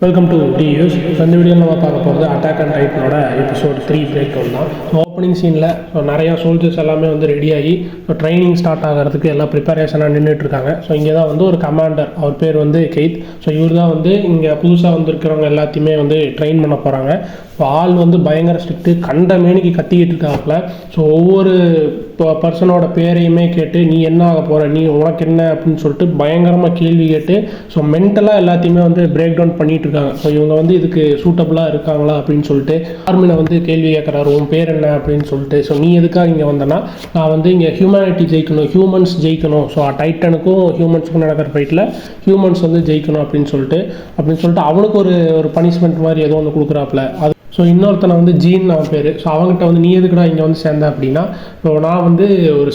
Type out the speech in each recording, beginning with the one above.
Welcome to டியூஸ். இந்த வீடியோவில் நம்ம பார்க்க போகிறது அட்டாக் அண்ட் டைட்டனோட எபிசோட் 3 பிரேக் டவுன் தான். ஸோ ஓப்பனிங் சீனில் நிறையா சோல்ஜர்ஸ் எல்லாமே ரெடியாகி ட்ரைனிங் ஸ்டார்ட் ஆகிறதுக்கு எல்லாம் ப்ரிப்பரேஷனாக நின்றுட்டுருக்காங்க. ஸோ இங்கே தான் ஒரு கமாண்டர், அவர் பேர் கெய்த். ஸோ இவர் தான் இங்கே புதுசாக வந்திருக்கிறவங்க எல்லாத்தையுமே ட்ரெயின் பண்ண போகிறாங்க. ஸோ ஆள் பயங்கர ஸ்ட்ரிக்ட்டு, கண்ட மேனிக்கு கத்திக்கிட்டு இருக்காப்புல. ஸோ ஒவ்வொரு பர்சனோட பேரையுமே கேட்டு நீ என்ன ஆக போகிற, நீ உனக்கு என்ன அப்படின்னு சொல்லிட்டு பயங்கரமாக கேள்வி கேட்டு ஸோ மென்டலாக எல்லாத்தையுமே பிரேக் டவுன் பண்ணிட்டு இருக்காங்க. ஸோ இவங்க இதுக்கு சூட்டபுளாக இருக்காங்களா அப்படின்னு சொல்லிட்டு ஆர்மினை கேள்வி கேட்குறாரு, உன் பேர் என்ன அப்படின்னு சொல்லிட்டு. ஸோ நீ எதுக்காக இங்கே வந்தனா, நான் இங்கே ஹியூமனிட்டி ஜெயிக்கணும், ஹியூமன்ஸ் ஜெயிக்கணும். ஸோ டைட்டனுக்கும் ஹியூமன்ஸுக்கும் நடக்கிற ஃபைட்டில் ஹியூமன்ஸ் ஜெயிக்கணும் அப்படின்னு சொல்லிட்டு அவனுக்கு ஒரு பனிஷ்மெண்ட் மாதிரி ஏதோ ஒன்று கொடுக்குறாப்புல. அது ஸோ இன்னொருத்தனை ஜீன் அவன் பேர். ஸோ அவங்ககிட்ட நீ எதுக்குடா இங்கே சேர்ந்த அப்படின்னா, ஸோ நான் ஒரு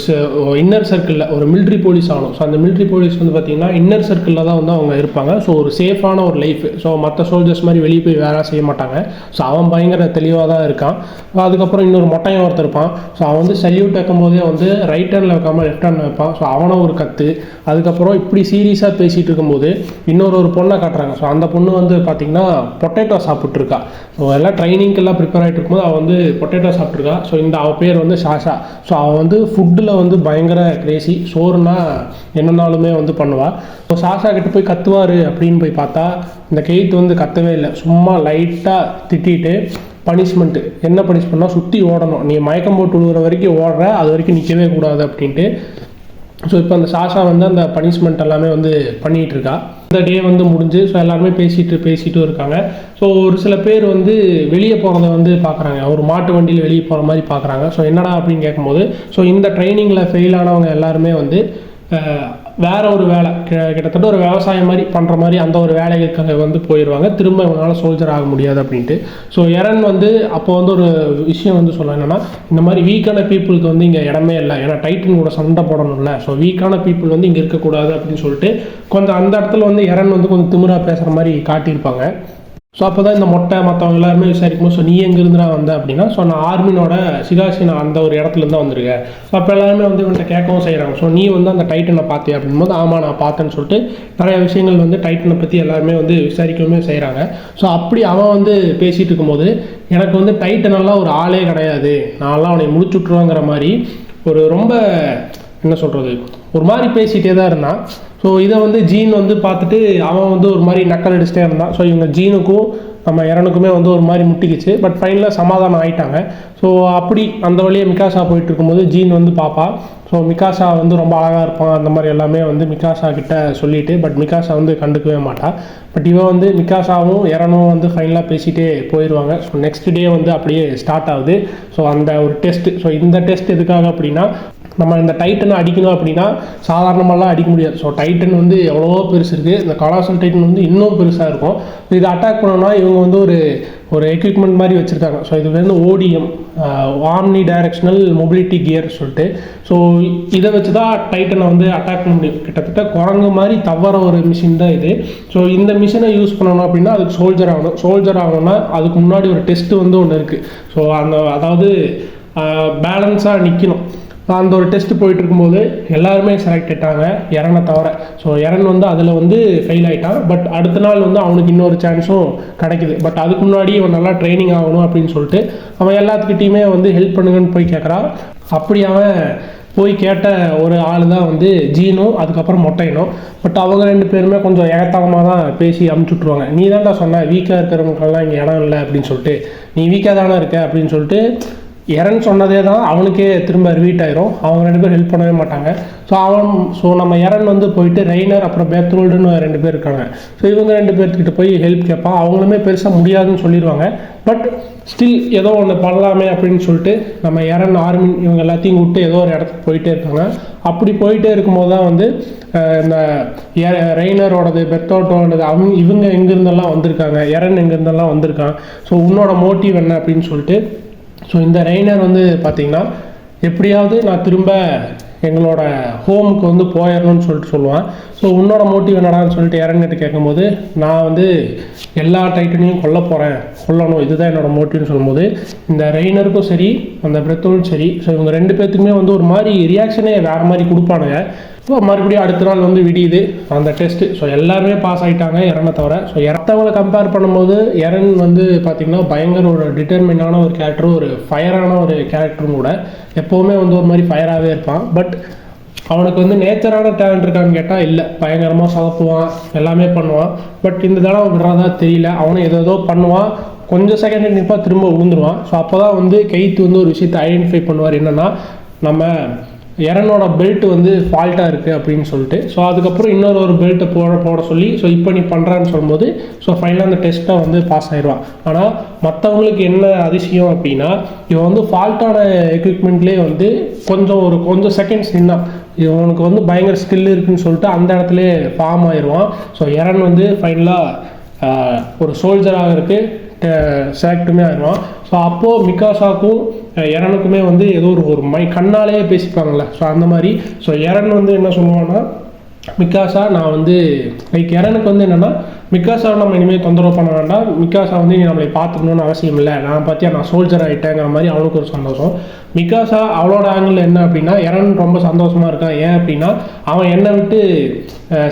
இன்னர் சர்க்கிளில் ஒரு மிலிட்ரி போலீஸ் ஆகணும். ஸோ அந்த மிலிட்ரி போலீஸ் பார்த்தீங்கன்னா இன்னர் சர்க்கிளில் தான் அவங்க இருப்பாங்க. ஸோ ஒரு சேஃபான ஒரு லைஃப். ஸோ மற்ற சோல்ஜர்ஸ் மாதிரி வெளியே போய் வேலை செய்ய மாட்டாங்க. ஸோ அவன் பயங்கர தெளிவாக தான் இருக்கான். அதுக்கப்புறம் இன்னொரு மொட்டையும் ஒருத்தர் இருப்பான். ஸோ அவன் சல்யூட் வைக்கும் போதே ரைட் ஹேண்டில் வைக்காமல் லெஃப்ட் ஹேண்டில் வைப்பான். ஸோ அவனை ஒரு கற்று. அதுக்கப்புறம் இப்படி சீரியஸாக பேசிகிட்டு இருக்கும்போது இன்னொரு பொண்ணை காட்டுறாங்க. ஸோ அந்த பொண்ணு பார்த்தீங்கன்னா பொட்டேட்டோ சாப்பிட்ருக்கா. ஸோ எல்லாம் ட்ரைனிங்கெல்லாம் ப்ரிப்பேர் ஆகிட்டு இருக்கும்போது அவள் பொட்டேட்டோ சாப்பிட்ருக்கா. ஸோ அவள் பேர் சாஷா. ஸோ அவள் ஃபுட்டில் பயங்கர கிரேசி. சோறுனா என்னன்னாலுமே பண்ணுவாள். ஸோ சாஷா கிட்ட போய் கத்துவார் அப்படின்னு போய் பார்த்தா இந்த கெய்த் கத்தவே இல்லை. சும்மா லைட்டாக திட்டிட்டு பனிஷ்மெண்ட்டு என்ன பனிஷ்மெண்ட்னா சுற்றி ஓடணும், நீ மயக்கம் போட்டு விழுகிற வரைக்கும் ஓடுற, அது வரைக்கும் நிற்கவே கூடாது அப்படின்ட்டு. ஸோ இப்போ அந்த சாஷா அந்த பனிஷ்மெண்ட் எல்லாமே பண்ணிகிட்டு இருக்கா. இந்த டே முடிஞ்சு ஸோ எல்லாருமே பேசிட்டு இருக்காங்க. ஸோ ஒரு சில பேர் வெளியே போகிறத பார்க்குறாங்க, ஒரு மாட்டு வண்டியில் வெளியே போகிற மாதிரி பார்க்குறாங்க. ஸோ என்னடா அப்படின்னு கேட்கும்போது, ஸோ இந்த ட்ரைனிங்கில் ஃபெயில் ஆனவங்க எல்லாருமே வேற ஒரு வேலை, கிட்டத்தட்ட ஒரு விவசாயம் மாதிரி பண்ணுற மாதிரி அந்த ஒரு வேலைகளுக்காக போயிடுவாங்க. திரும்ப இவங்களால சோல்ஜர் ஆக முடியாது அப்படின்ட்டு. ஸோ எரன் அப்போ ஒரு விஷயம் சொல்ல என்னன்னா, இந்த மாதிரி வீக்கான பீப்புளுக்கு இங்கே இடமே இல்லை, ஏன்னா டைட்டன் கூட சண்டை போடணும்ல. ஸோ வீக்கான பீப்புள் இங்கே இருக்கக்கூடாது அப்படின்னு சொல்லிட்டு கொஞ்சம் அந்த இடத்துல எரன் கொஞ்சம் திமிரா பேசுகிற மாதிரி காட்டியிருப்பாங்க. ஸோ அப்போ தான் இந்த மொட்டை மற்றவங்க எல்லாருமே விசாரிக்கும்போது, ஸோ நீ எங்கேருந்துடா வந்த அப்படின்னா, ஸோ நான் ஆர்மினோட சிகாசினா அந்த ஒரு இடத்துலேருந்து தான் வந்திருக்கேன். ஸோ அப்போ எல்லாருமே இவன்கிட்ட கேட்கவும் செய்கிறாங்க. ஸோ நீ அந்த டைட்டனை பார்த்தியா அப்படின்போது, ஆமாம் நான் பார்த்தேன்னு சொல்லிட்டு நிறைய விஷயங்கள் டைட்டனை பற்றி எல்லாருமே விசாரிக்கவுமே செய்கிறாங்க. ஸோ அப்படி அவன் பேசிகிட்டு இருக்கும்போது, எனக்கு டைட்டனெல்லாம் ஒரு ஆளே கிடையாது, நான்லாம் அவனை முடிச்சுட்ருவாங்கிற மாதிரி ஒரு ரொம்ப என்ன சொல்கிறது ஒரு மாதிரி பேசிகிட்டே தான் இருந்தான். ஸோ இதை ஜீன் பார்த்துட்டு அவன் ஒரு மாதிரி நக்கல் அடிச்சுட்டே இருந்தான். ஸோ இவங்க ஜீனுக்கும் நம்ம எரனுக்குமே ஒரு மாதிரி முட்டிக்கிச்சு. பட் ஃபைனலாக சமாதானம் ஆகிட்டாங்க. ஸோ அப்படி அந்த வழியை மிகாஷா போயிட்டு இருக்கும்போது ஜீன் பாப்பா. ஸோ மிகாஷா ரொம்ப அழகாக இருப்பான், அந்த மாதிரி எல்லாமே மிகாஷா கிட்ட சொல்லிட்டு, பட் மிகாஷா கண்டுக்கவே மாட்டாள். பட் இவன் மிகாஷாவும் எரனும் ஃபைனலாக பேசிகிட்டே போயிடுவாங்க. ஸோ நெக்ஸ்ட் டே அப்படியே ஸ்டார்ட் ஆகுது. ஸோ அந்த ஒரு டெஸ்ட்டு. ஸோ இந்த டெஸ்ட் எதுக்காக அப்படின்னா, நம்ம இந்த டைட்டனை அடிக்கணும் அப்படின்னா சாதாரணமாலாம் அடிக்க முடியாது. ஸோ டைட்டன் எவ்வளோ பெருசு இருக்குது, இந்த கலாசல் டைட்டன் இன்னும் பெருசாக இருக்கும். இதை அட்டாக் பண்ணோன்னா இவங்க ஒரு எக்யூப்மெண்ட் மாதிரி வச்சுருக்காங்க. ஸோ இது OTM, omni directional mobility gear சொல்லிட்டு. ஸோ இதை வச்சு தான் டைட்டனை அட்டாக் பண்ண முடியும். கிட்டத்தட்ட குரங்கு மாதிரி தவற ஒரு மிஷின் தான் இது. ஸோ இந்த மிஷினை யூஸ் பண்ணணும் அப்படின்னா அதுக்கு சோல்ஜர் ஆகணும்னா அதுக்கு முன்னாடி ஒரு டெஸ்ட்டு ஒன்று இருக்குது. ஸோ அதாவது பேலன்ஸாக நிற்கணும். அந்த ஒரு டெஸ்ட் போயிட்டு இருக்கும்போது எல்லாருமே செலக்ட் ஆகிட்டாங்க, எரனை தவிர. ஸோ எரன் அதில் ஃபெயில் ஆகிட்டான். பட் அடுத்த நாள் அவனுக்கு இன்னொரு சான்ஸும் கிடைக்குது. பட் அதுக்கு முன்னாடி அவன் நல்லா ட்ரைனிங் ஆகணும் அப்படின்னு சொல்லிட்டு அவன் எல்லாத்துக்கிட்டையுமே ஹெல்ப் பண்ணுங்கன்னு போய் கேட்குறான். அப்படி அவன் போய் கேட்ட ஒரு ஆள் தான் ஜீனும் அதுக்கப்புறம் மொட்டையனும். பட் அவங்க ரெண்டு பேருமே கொஞ்சம் ஏகத்தாகமாக தான் பேசி அமுச்சுட்ருவாங்க. நீ தான்டா சொன்ன வீக்காக இருக்கிறவங்களுக்கெல்லாம் இங்கே இடம் இல்லை அப்படின்னு சொல்லிட்டு, நீ வீக்காக தானே இருக்க அப்படின்னு சொல்லிட்டு எரன் சொன்னதே தான் அவனுக்கே திரும்ப ரிவீட் ஆயிரும். அவங்க ரெண்டு பேரும் ஹெல்ப் பண்ணவே மாட்டாங்க. ஸோ நம்ம எரன் போயிட்டு ரெய்னர் அப்புறம் பேத்ரோல்டுன்னு 2 பேர் இருக்காங்க. ஸோ இவங்க 2 பேர்த்துக்கிட்ட போய் ஹெல்ப் கேட்பான். அவங்களுமே பெருசாக முடியாதுன்னு சொல்லிடுவாங்க. பட் ஸ்டில் ஏதோ ஒன்று பண்ணலாமே அப்படின்னு சொல்லிட்டு நம்ம எரன், ஆர்மின் இவங்க எல்லாத்தையும் விட்டு ஏதோ ஒரு இடத்துக்கு போயிட்டே இருக்காங்க. அப்படி போயிட்டே இருக்கும்போது தான் இந்த ரெய்னரோடது, பெத்தோட்டோடது, இவங்க எங்கேருந்தெல்லாம் வந்திருக்காங்க, எரன் எங்கேருந்தெல்லாம் வந்திருக்கான், ஸோ உன்னோட மோட்டிவ் என்ன அப்படின்னு சொல்லிட்டு. ஸோ இந்த ரெய்னர் பார்த்திங்கன்னா எப்படியாவது நான் திரும்ப எங்களோட ஹோமுக்கு போயிடணும்னு சொல்லிட்டு சொல்லுவான். ஸோ உன்னோட மோட்டிவ் என்னடான்னு சொல்லிட்டு எரன்கிட்ட கேட்கும்போது, நான் எல்லா டைட்டனையும் கொல்லணும், இதுதான் என்னோடய மோட்டிவ்னு சொல்லும்போது, இந்த ரெய்னருக்கும் சரி அந்த பிரெத்தோடும் சரி, ஸோ இவங்க 2 பேர்த்துக்குமே ஒரு மாதிரி ரியாக்ஷனே வேறு மாதிரி கொடுப்பானுங்க. ஸோ மறுபடியும் அடுத்த நாள் வந்து விடியுது அந்த டெஸ்ட்டு. ஸோ எல்லாருமே பாஸ் ஆகிட்டாங்க எரனை தவிர. ஸோ எரத்தவங்களை கம்பேர் பண்ணும்போது எரன் வந்து பார்த்திங்கன்னா பயங்கர ஒரு டிட்டர்மினான ஒரு கேரக்டரும் ஒரு ஃபயரான ஒரு கேரக்டரும் கூட. எப்போவுமே வந்து ஒரு மாதிரி ஃபயராகவே இருப்பான். பட் அவனுக்கு வந்து நேச்சரான டேலண்ட் இருக்கான்னு கேட்டால் இல்லை, பயங்கரமாக சொதப்புவான், எல்லாமே பண்ணுவான். பட் இந்த தடவை விடுறதா தெரியல. அவனும் ஏதோ பண்ணுவான், கொஞ்சம் செகண்ட் நிற்பா, திரும்ப விழுந்துருவான். ஸோ அப்போ தான் வந்து கெய்த் வந்து ஒரு விஷயத்தை ஐடென்டிஃபை பண்ணுவார், என்னென்னா நம்ம எரனோட பெல்ட் வந்து ஃபால்ட்டாக இருக்குது அப்படின்னு சொல்லிட்டு. ஸோ அதுக்கப்புறம் இன்னொரு பெல்ட்டை போட சொல்லி, ஸோ இப்போ நீ பண்ணுறான்னு சொல்லும்போது ஸோ ஃபைனலாக அந்த டெஸ்ட்டை வந்து பாஸ் ஆயிடுவான். ஆனால் மற்றவங்களுக்கு என்ன அதிசயம் அப்படின்னா, இவன் வந்து ஃபால்ட்டான எக்யூப்மெண்ட்லேயே வந்து கொஞ்சம் செகண்ட்ஸ் நின்னா இவனுக்கு வந்து பயங்கர ஸ்கில் இருக்குன்னு சொல்லிட்டு அந்த இடத்துல ஃபார்ம் ஆயிடுவான். ஸோ எரன் வந்து ஃபைனலாக ஒரு சோல்ஜராக இருக்குது செலக்டுமே ஆயிடுவான். ஸோ அப்போது மிகாசாக்கும் எரனுக்குமே வந்து ஏதோ ஒரு கண்ணாலேயே பேசிப்பாங்களே, ஸோ அந்த மாதிரி. ஸோ எரன் வந்து என்ன சொல்லுவான்னா, மிகாசா நான் வந்து லைக் எரனுக்கு வந்து என்னென்னா, மிகாசாவை நம்ம இனிமேல் தொந்தரவு பண்ண வேண்டாம், மிகாசா வந்து நீ நம்மளை பார்த்துக்கணுன்னு அவசியம் இல்லை, நான் சோல்ஜர் ஆகிட்டேங்கிற மாதிரி அவனுக்கு ஒரு சந்தோஷம். மிகாசா அவளோட ஆங்கிள் என்ன அப்படின்னா, எரன் ரொம்ப சந்தோஷமாக இருக்கான். ஏன் அப்படின்னா அவன் என்னை விட்டு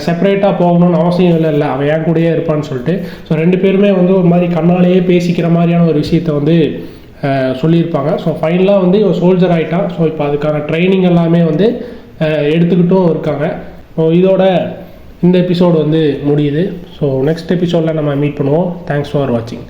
செப்பரேட்டாக போகணும்னு அவசியம் இல்லை, அவன் என் கூடயே இருப்பான்னு சொல்லிட்டு. ஸோ ரெண்டு பேருமே வந்து ஒரு மாதிரி கண்ணாலேயே பேசிக்கிற மாதிரியான ஒரு விஷயத்தை வந்து சொல்லியிருப்பாங்க. ஸோ ஃபைனலாக வந்து இவன் சோல்ஜர் ஆகிட்டான். ஸோ இப்போ அதுக்கான ட்ரைனிங் எல்லாமே வந்து எடுத்துக்கிட்டும் இருக்காங்க. ஸோ இதோட இந்த எபிசோடு வந்து முடியுது. ஸோ நெக்ஸ்ட் எபிசோடில் நம்ம மீட் பண்ணுவோம். தேங்க்ஸ் ஃபார் வாட்சிங்.